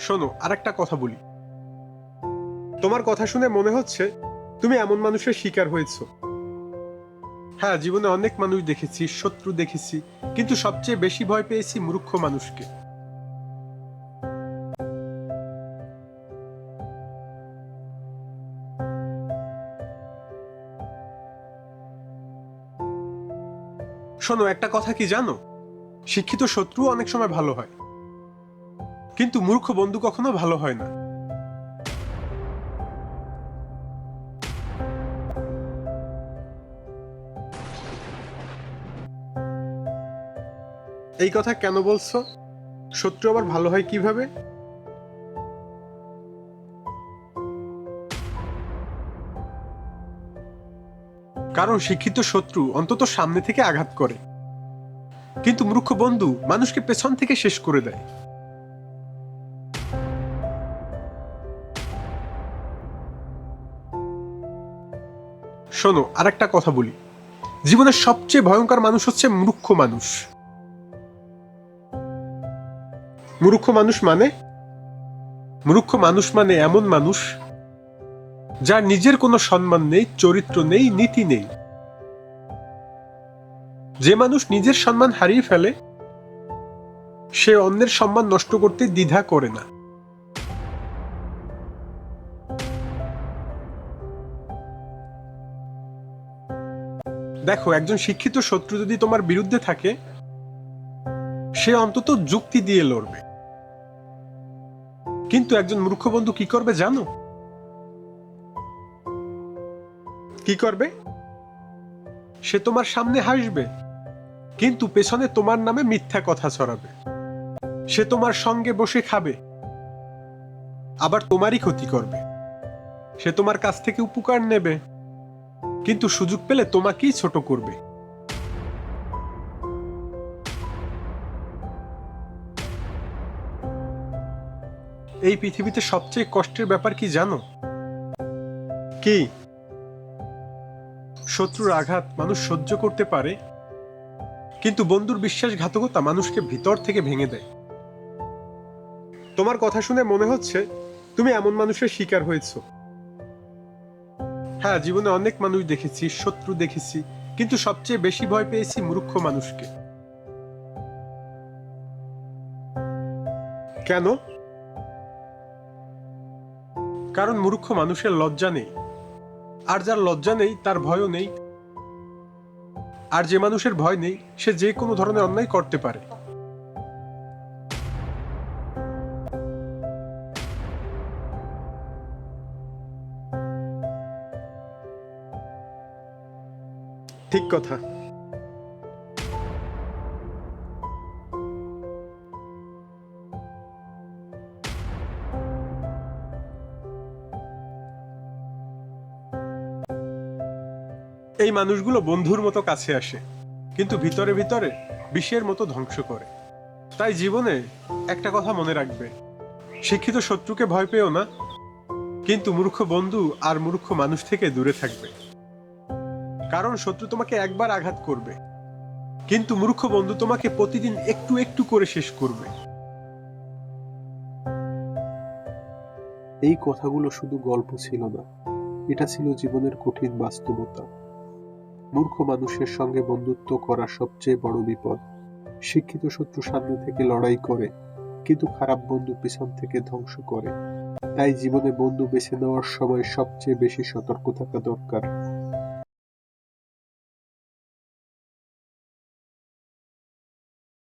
শোনো, আরেকটা কথা বলি। তোমার কথা শুনে মনে হচ্ছে তুমি এমন মানুষের শিকার হয়েছো। হ্যাঁ, জীবনে অনেক মানুষ দেখেছি, শত্রু দেখেছি, কিন্তু সবচেয়ে বেশি ভয় পেয়েছি মূর্খ মানুষকে। শোনো, একটা কথা কি জানো? শিক্ষিত শত্রু অনেক সময় ভালো হয়, কিন্তু মূর্খ বন্ধু কখনো ভালো হয় না। এই কথা কেন বলছো? শত্রু আবার ভালো হয় কিভাবে? কারণ শিক্ষিত শত্রু অন্তত সামনে থেকে আঘাত করে, কিন্তু মূর্খ বন্ধু মানুষকে পেছন থেকে শেষ করে দেয়। শোনো, আরেকটা কথা বলি। জীবনের সবচেয়ে ভয়ঙ্কর মানুষ হচ্ছে মূর্খ মানুষ। মূর্খ মানুষ মানে মূর্খ মানুষ মানে এমন মানুষ যার নিজের কোনো সম্মান নেই, চরিত্র নেই, নীতি নেই। যে মানুষ নিজের সম্মান হারিয়ে ফেলে, সে অন্যের সম্মান নষ্ট করতে দ্বিধা করে না। দেখো, একজন শিক্ষিত শত্রু যদি তোমার বিরুদ্ধে থাকে, সে অন্তত যুক্তি দিয়ে লড়বে। কিন্তু একজন মূর্খ বন্ধু কি করবে জানো? কি করবে? সে তোমার সামনে হাসবে, কিন্তু পেছনে তোমার নামে মিথ্যা কথা ছড়াবে। সে তোমার সঙ্গে বসে খাবে, আবার তোমারই ক্ষতি করবে। সে তোমার কাছ থেকে উপকার নেবে, কিন্তু সুযোগ পেলে তোমাকেই ছোট করবে। এই পৃথিবীতে সবচেয়ে কষ্টের ব্যাপার কি জানো? কি? শত্রুর আঘাত মানুষ সহ্য করতে পারে, কিন্তু বন্ধুর বিশ্বাসঘাতকতা মানুষকে ভিতর থেকে ভেঙে দেয়। তোমার কথা শুনে মনে হচ্ছে তুমি এমন মানুষের শিকার হয়েছো। হ্যাঁ, জীবনে অনেক মানুষ দেখেছি, শত্রু দেখেছি, কিন্তু সবচেয়ে বেশি ভয় পেয়েছি মূর্খ মানুষকে। কেন? কারণ মূর্খ মানুষের লজ্জা নেই, আর যার লজ্জা নেই তার ভয়ও নেই। আর যে মানুষের ভয় নেই, সে যে কোনো ধরনের অন্যায় করতে পারে। ঠিক কথা। এই মানুষগুলো বন্ধুর মতো কাছে আসে, কিন্তু ভিতরে ভিতরে বিষের মতো ধ্বংস করে। তাই জীবনে একটা কথা মনে রাখবে: শিক্ষিত শত্রুকে ভয় পেও না, কিন্তু মূর্খ বন্ধু আর মূর্খ মানুষ থেকে দূরে থাকবে। কারণ শত্রু তোমাকে একবার আঘাত করবে, কিন্তু মূর্খ বন্ধু তোমাকে প্রতিদিন একটু একটু করে শেষ করবে। এই কথাগুলো শুধু গল্প ছিল না, এটা ছিল জীবনের কঠিন বাস্তবতা। মূর্খ মানুষের সঙ্গে বন্ধুত্ব করা সবচেয়ে বড় বিপদ। শিক্ষিত শত্রু সামনে থেকে লড়াই করে, কিন্তু খারাপ বন্ধু পিছন থেকে ধ্বংস করে। তাই জীবনে বন্ধু বেছে নেওয়ার সময় সবচেয়ে বেশি সতর্ক থাকা দরকার।